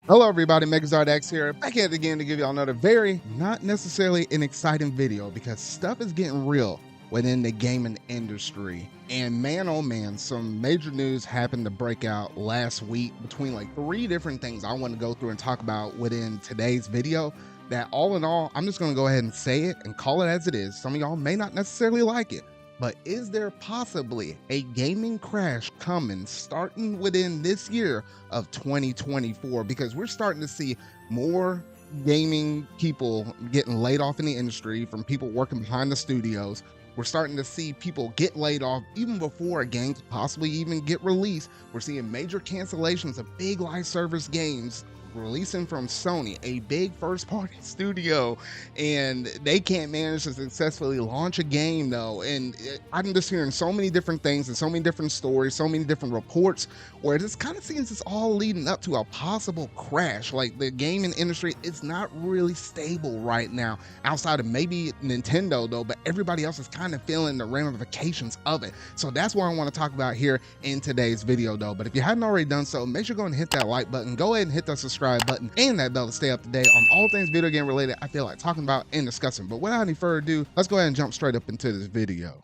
Hello everybody, Megazard X here, back at it again to give y'all another very, not necessarily an exciting video because stuff is getting real within the gaming industry. And man oh man, some major news happened to break out last week between like three different things I want to go through and talk about within today's video. That all in all, I'm just going to go ahead and say it and call it as it is. Some of y'all may not necessarily like it. But is there possibly a gaming crash coming starting within this year of 2024? Because we're starting to see more gaming people getting laid off in the industry from people working behind the studios. We're starting to see people get laid off even before a game could possibly even get released. We're seeing major cancellations of big live service games releasing from Sony, a big first party studio, and they can't manage to successfully launch a game though. And I'm just hearing so many different things and so many different stories, so many different reports where this kind of seems it's all leading up to a possible crash. Like the gaming industry is not really stable right now, outside of maybe Nintendo though, but everybody else is kind of feeling the ramifications of it. So that's what I want to talk about here in today's video though. But if you hadn't already done so, make sure you go and hit that like button, go ahead and hit that subscribe button and that bell to stay up to date on all things video game related I feel like talking about and discussing. But without any further ado, let's go ahead and jump straight up into this video.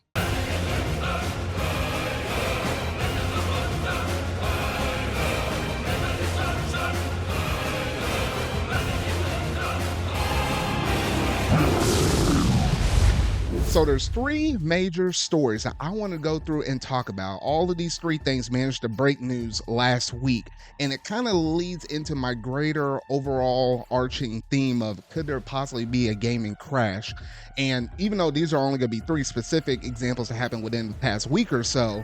So there's three major stories that I want to go through and talk about. All of these three things managed to break news last week, and it kind of leads into my greater overall arching theme of could there possibly be a gaming crash? And even though these are only going to be three specific examples that happened within the past week or so,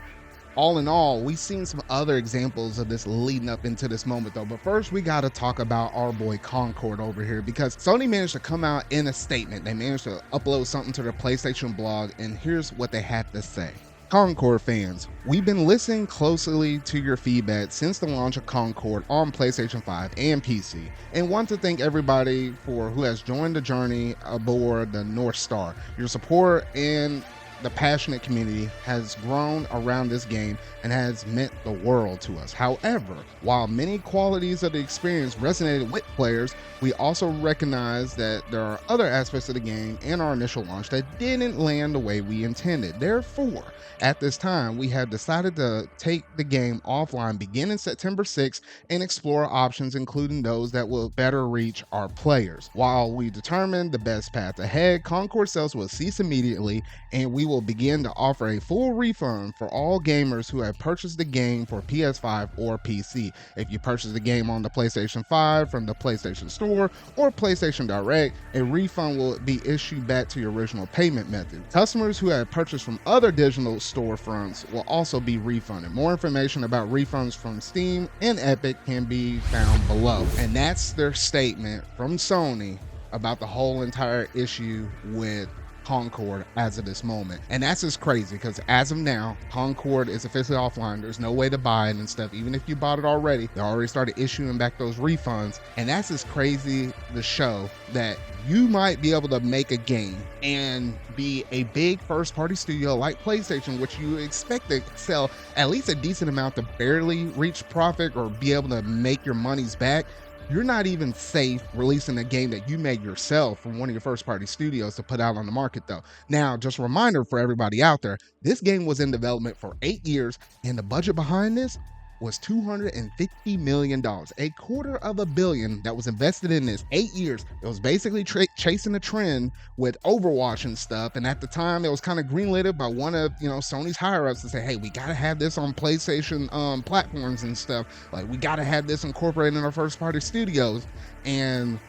all in all, we've seen some other examples of this leading up into this moment though. But first, we got to talk about our boy Concord over here, because Sony managed to come out in a statement. They managed to upload something to their PlayStation blog, and here's what they had to say. Concord fans, we've been listening closely to your feedback since the launch of Concord on PlayStation 5 and PC, and want to thank everybody for who has joined the journey aboard the North Star. Your support and the passionate community has grown around this game and has meant the world to us. However, while many qualities of the experience resonated with players, we also recognize that there are other aspects of the game and our initial launch that didn't land the way we intended. Therefore, at this time, we have decided to take the game offline beginning September 6th and explore options, including those that will better reach our players. While we determine the best path ahead, Concord sales will cease immediately, and we will begin to offer a full refund for all gamers who have purchased the game for PS5 or PC. If you purchase the game on the PlayStation 5 from the PlayStation Store or PlayStation Direct, a refund will be issued back to your original payment method. Customers who have purchased from other digital storefronts will also be refunded. More information about refunds from Steam and Epic can be found below. And that's their statement from Sony about the whole entire issue with Concord as of this moment. And that's just crazy because as of now, Concord is officially offline. There's no way to buy it and stuff. Even if you bought it already, they already started issuing back those refunds. And that's just crazy to show that you might be able to make a game and be a big first party studio like PlayStation, which you expect to sell at least a decent amount to barely reach profit or be able to make your monies back. You're not even safe releasing a game that you made yourself from one of your first party studios to put out on the market though. Now, just a reminder for everybody out there, this game was in development for 8 years, and the budget behind this was $250 million, $250 million that was invested in this 8 years. It was basically chasing a trend with Overwatch and stuff. And at the time, it was kind of greenlit by one of Sony's higher ups to say, hey, we got to have this on PlayStation platforms and stuff. Like, we got to have this incorporated in our first party studios. And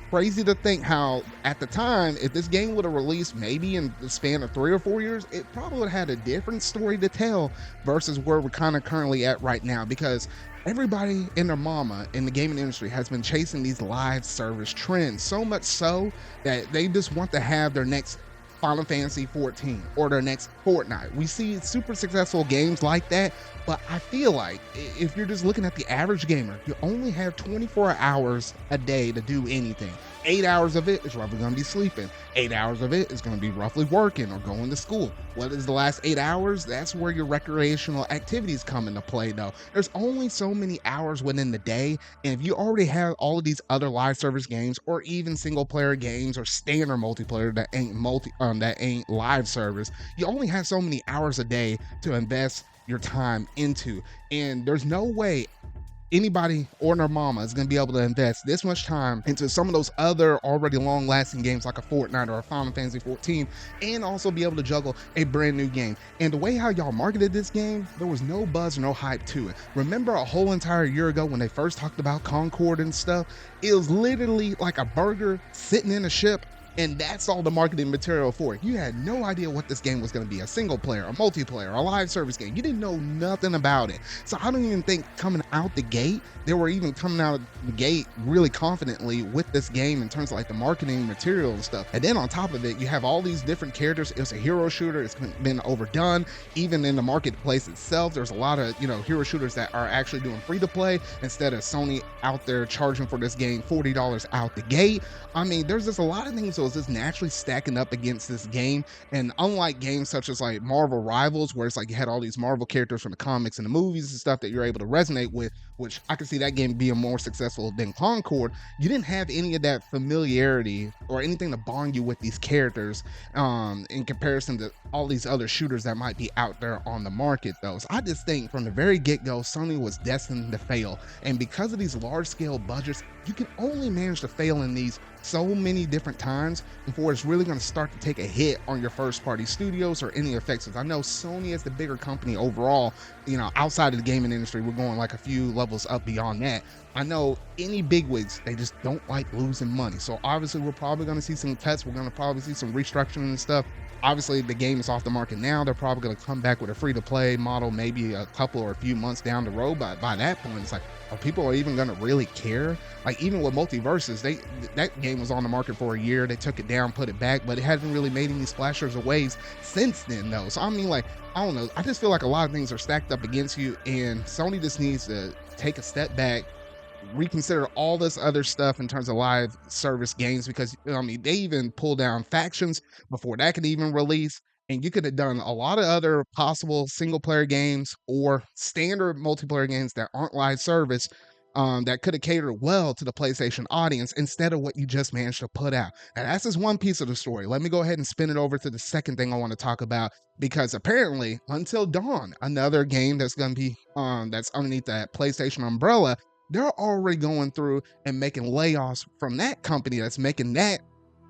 crazy to think how at the time, if this game would have released maybe in the span of 3 or 4 years, it probably would have had a different story to tell versus where we're kind of currently at right now, because everybody and their mama in the gaming industry has been chasing these live service trends, so much so that they just want to have their next Final Fantasy 14 or their next Fortnite. We see super successful games like that, but I feel like if you're just looking at the average gamer, you only have 24 hours a day to do anything. 8 hours of it is roughly going to be sleeping. 8 hours of it is going to be roughly working or going to school. What is the last 8 hours? That's where your recreational activities come into play, though. There's only so many hours within the day. And if you already have all of these other live service games or even single player games or standard multiplayer that ain't live service, you only have so many hours a day to invest your time into. And there's no way anybody or their mama is going to be able to invest this much time into some of those other already long lasting games like a Fortnite or a Final Fantasy 14 and also be able to juggle a brand new game. And the way how y'all marketed this game, there was no buzz or no hype to it. Remember a whole entire year ago when they first talked about Concord and stuff? It was literally like a burger sitting in a ship, and that's all the marketing material for it. You had no idea what this game was going to be, a single player, a multiplayer, a live service game. You didn't know nothing about it. So I don't even think coming out the gate, they were even coming out of the gate really confidently with this game in terms of like the marketing material and stuff. And then on top of it, you have all these different characters. It's a hero shooter. It's been overdone. Even in the marketplace itself, there's a lot of, hero shooters that are actually doing free to play instead of Sony out there charging for this game $40 out the gate. I mean, there's just a lot of things that was just naturally stacking up against this game. And unlike games such as like Marvel Rivals, where it's like you had all these Marvel characters from the comics and the movies and stuff that you're able to resonate with, which I can see that game being more successful than Concord, you didn't have any of that familiarity or anything to bond you with these characters in comparison to all these other shooters that might be out there on the market though. So I just think from the very get-go, Sony was destined to fail. And because of these large-scale budgets, you can only manage to fail in these so many different times before it's really going to start to take a hit on your first party studios or any effects. I know Sony is the bigger company overall, outside of the gaming industry, we're going like a few levels up beyond that. I know any bigwigs, they just don't like losing money. So obviously we're probably going to see some cuts. We're going to probably see some restructuring and stuff. Obviously the game is off the market now. They're probably going to come back with a free to play model maybe a couple or a few months down the road. But by that point, it's like, are people even going to really care? Like even with Multiverses, that game was on the market for a year. They took it down, put it back, but it hasn't really made any splashers or waves since then though. So I mean, like, I don't know. I just feel like a lot of things are stacked up against you, and Sony just needs to take a step back, reconsider all this other stuff in terms of live service games, because they even pulled down Factions before that could even release. And you could have done a lot of other possible single player games or standard multiplayer games that aren't live service, that could have catered well to the PlayStation audience instead of what you just managed to put out. Now, that's just one piece of the story. Let me go ahead and spin it over to the second thing I want to talk about, because apparently Until Dawn, another game that's going to be that's underneath that PlayStation umbrella, they're already going through and making layoffs from that company that's making that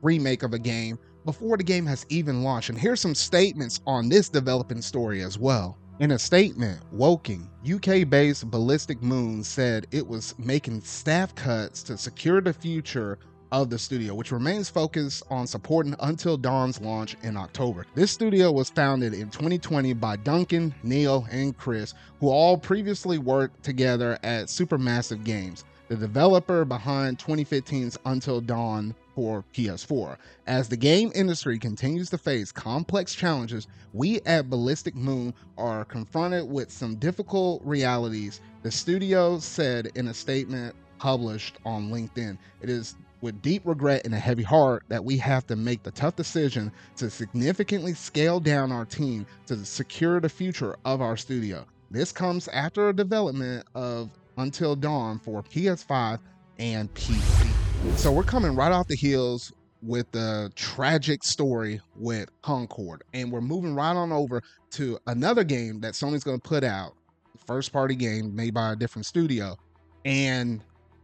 remake of a game before the game has even launched. And here's some statements on this developing story as well. In a statement, Woking, UK-based Ballistic Moon said it was making staff cuts to secure the future of the studio, which remains focused on supporting Until Dawn's launch in October. This studio was founded in 2020 by Duncan, Neil, and Chris, who all previously worked together at Supermassive Games, the developer behind 2015's Until Dawn for PS4. As the game industry continues to face complex challenges, we at Ballistic Moon are confronted with some difficult realities, the studio said in a statement published on LinkedIn. It is with deep regret and a heavy heart that we have to make the tough decision to significantly scale down our team to secure the future of our studio. This comes after a development of Until Dawn for PS5 and PC. So we're coming right off the heels with the tragic story with Concord, and we're moving right on over to another game that Sony's going to put out, first party game made by a different studio. And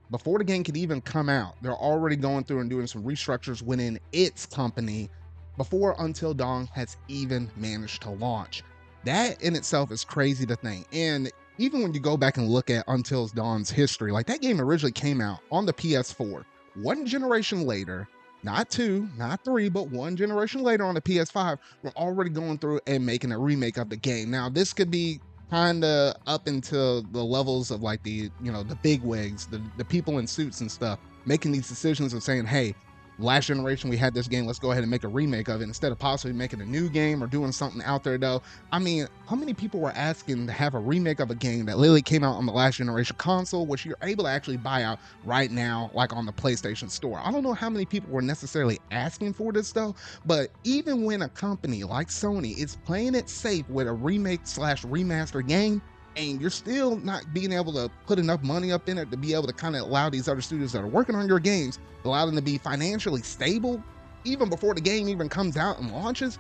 before the game could even come out, they're already going through and doing some restructures within its company before Until Dawn has even managed to launch. That in itself is crazy to think. And even when you go back and look at Until Dawn's history, like that game originally came out on the PS4. One generation later, not two, not three, but one generation later on the PS5, we're already going through and making a remake of the game. Now, this could be kind of up into the levels of like the big wigs, the people in suits and stuff, making these decisions of saying, hey, last generation we had this game, let's go ahead and make a remake of it instead of possibly making a new game or doing something out there though. I mean, how many people were asking to have a remake of a game that literally came out on the last generation console, which you're able to actually buy out right now, like on the PlayStation Store? I don't know how many people were necessarily asking for this though, but even when a company like Sony is playing it safe with a remake slash remaster game, and you're still not being able to put enough money up in it to be able to kind of allow these other studios that are working on your games, allow them to be financially stable even before the game even comes out and launches.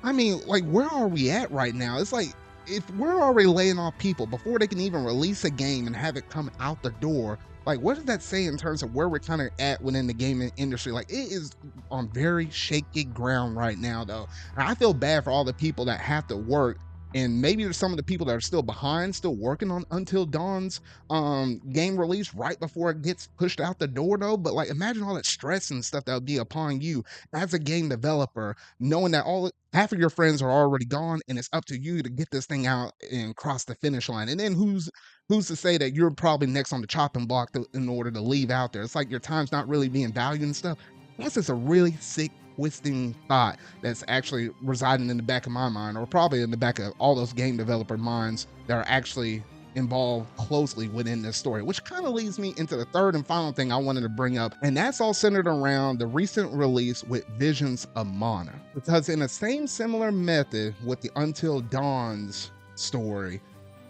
I mean, like, where are we at right now? It's like, if we're already laying off people before they can even release a game and have it come out the door, like, what does that say in terms of where we're kind of at within the gaming industry? Like, it is on very shaky ground right now, though. And I feel bad for all the people that have to work, and maybe there's some of the people that are still behind, still working on Until Dawn's game release right before it gets pushed out the door though. But like, imagine all that stress and stuff that would be upon you as a game developer, knowing that all half of your friends are already gone and it's up to you to get this thing out and cross the finish line. And then who's to say that you're probably next on the chopping block in order to leave out there? It's like your time's not really being valued and stuff. That's just a really sick, twisting thought that's actually residing in the back of my mind, or probably in the back of all those game developer minds that are actually involved closely within this story, which kind of leads me into the third and final thing I wanted to bring up, and that's all centered around the recent release with Visions of Mana. Because in the same similar method with the Until Dawn's story,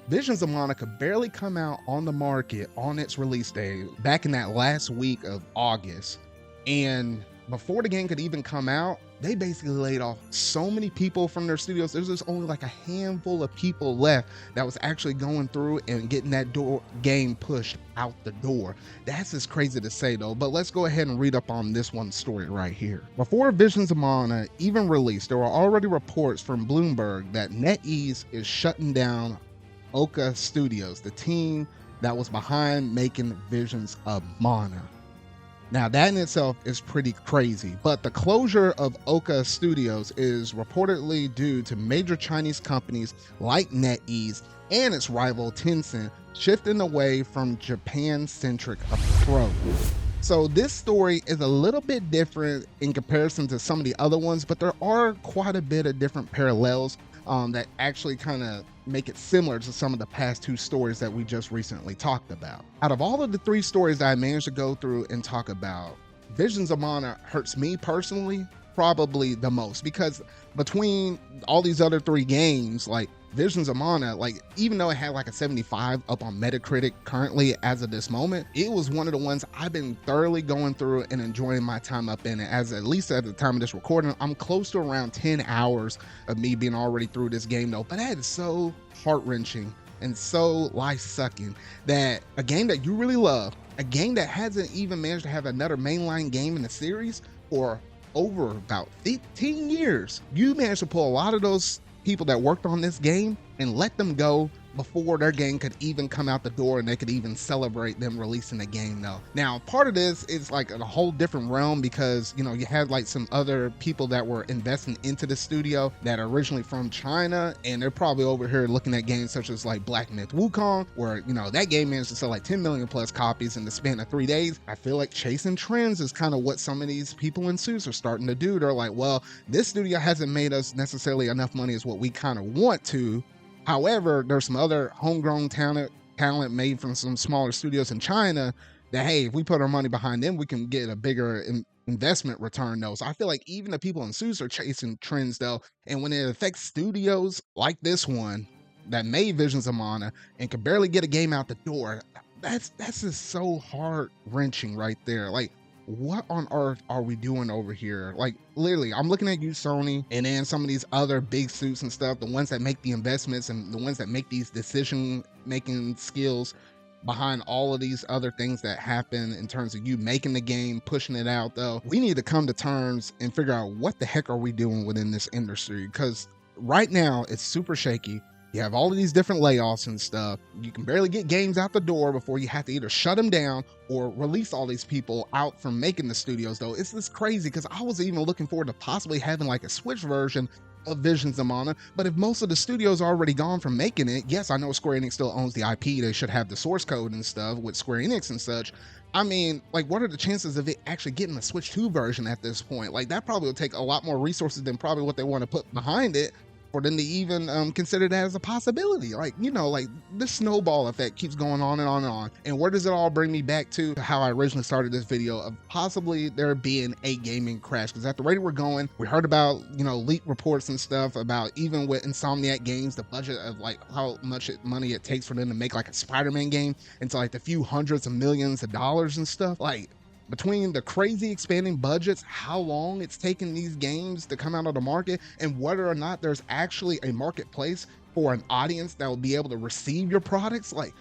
Visions of Mana could barely come out on the market on its release day back in that last week of August. And before the game could even come out, they basically laid off so many people from their studios. There's just only like a handful of people left that was actually going through and getting that game pushed out the door. That's just crazy to say though, but let's go ahead and read up on this one story right here. Before Visions of Mana even released, there were already reports from Bloomberg that NetEase is shutting down Oka Studios, the team that was behind making Visions of Mana. Now, that in itself is pretty crazy, but the closure of Oka Studios is reportedly due to major Chinese companies like NetEase and its rival Tencent shifting away from Japan-centric approach. So this story is a little bit different in comparison to some of the other ones, but there are quite a bit of different parallels that actually kind of make it similar to some of the past two stories that we just recently talked about. Out of all of the three stories that I managed to go through and talk about, Visions of Mana hurts me personally probably the most, because between all these other three games, like Visions of Mana, like, even though it had like a 75 up on Metacritic currently as of this moment, it was one of the ones I've been thoroughly going through and enjoying my time up in it. As at least at the time of this recording, I'm close to around 10 hours of me being already through this game though. But that is so heart-wrenching and so life-sucking that a game that you really love, a game that hasn't even managed to have another mainline game in the series for over about 15 years, you managed to pull a lot of those people that worked on this game and let them go before their game could even come out the door and they could even celebrate them releasing the game though. Now, part of this is like a whole different realm because, you know, you had like some other people that were investing into the studio that are originally from China, and they're probably over here looking at games such as like Black Myth Wukong, where, you know, that game managed to sell like 10 million plus copies in the span of 3 days. I feel like chasing trends is kind of what some of these people in suits are starting to do. They're like, well, this studio hasn't made us necessarily enough money as what we kind of want to. However, there's some other homegrown talent made from some smaller studios in China that, hey, if we put our money behind them, we can get a bigger investment return though. So I feel like even the people in suits are chasing trends though. And when it affects studios like this one that made Visions of Mana and could barely get a game out the door, that's just so heart-wrenching right there. Like, what on earth are we doing over here? Like, literally, I'm looking at you, Sony, and then some of these other big suits and stuff, the ones that make the investments and the ones that make these decision-making skills behind all of these other things that happen in terms of you making the game, pushing it out though. We need to come to terms and figure out what the heck are we doing within this industry, because right now it's super shaky. You have all of these different layoffs and stuff. You can barely get games out the door before you have to either shut them down or release all these people out from making the studios though. It's just crazy because I was even looking forward to possibly having like a Switch version of Visions of Mana. But if most of the studios are already gone from making it, yes, I know Square Enix still owns the IP. They should have the source code and stuff with Square Enix and such. I mean, like, what are the chances of it actually getting a Switch 2 version at this point? Like, that probably will take a lot more resources than probably what they want to put behind it for them to even consider that as a possibility. Like, you know, like this snowball effect keeps going on and on and on. And where does it all bring me back to how I originally started this video of possibly there being a gaming crash? Because at the rate we're going, we heard about, you know, leak reports and stuff about even with Insomniac Games, the budget of like how much money it takes for them to make like a Spider-Man game into like the few hundreds of millions of dollars and stuff. Like, between the crazy expanding budgets, how long it's taken these games to come out of the market, and whether or not there's actually a marketplace for an audience that will be able to receive your products, like,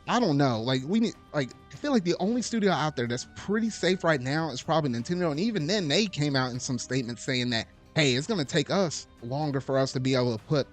I don't know. Like, we need, like, I feel like the only studio out there that's pretty safe right now is probably Nintendo. And even then, they came out in some statements saying that, hey, it's going to take us longer for us to be able to put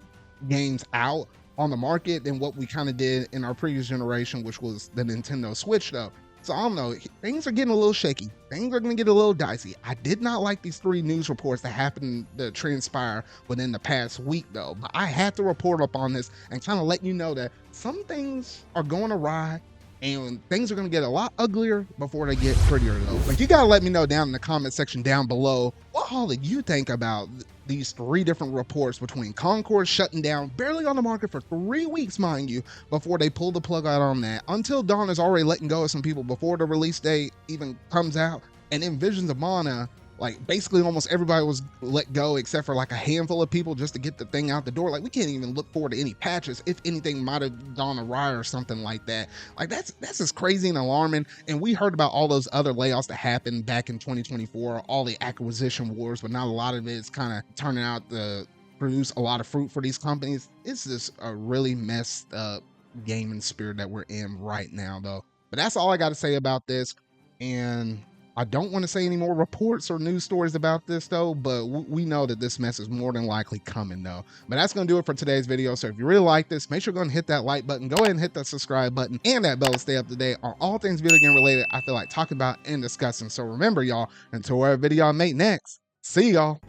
games out on the market than what we kind of did in our previous generation, which was the Nintendo Switch, though. So I don't know, things are getting a little shaky. Things are going to get a little dicey. I did not like these 3 news reports that happened to transpire within the past week, though. But I had to report up on this and kind of let you know that some things are going awry and things are going to get a lot uglier before they get prettier, though. Like, you got to let me know down in the comment section down below, what all did you think about these 3 different reports between Concord shutting down, barely on the market for 3 weeks, mind you, before they pulled the plug out on that, Until Dawn is already letting go of some people before the release date even comes out, and then Visions of Mana, like, basically almost everybody was let go except for like a handful of people just to get the thing out the door. Like, we can't even look forward to any patches. If anything might have gone awry or something like that. Like, that's just crazy and alarming. And we heard about all those other layoffs that happened back in 2024, all the acquisition wars, but not a lot of it is kind of turning out to produce a lot of fruit for these companies. It's just a really messed up gaming spirit that we're in right now, though. But that's all I got to say about this. And I don't want to say any more reports or news stories about this, though, but we know that this mess is more than likely coming, though. But that's going to do it for today's video. So if you really like this, make sure to go and hit that like button. Go ahead and hit that subscribe button and that bell to stay up to date on all things video game related I feel like talking about and discussing. So remember, y'all, until our video I make next, see y'all.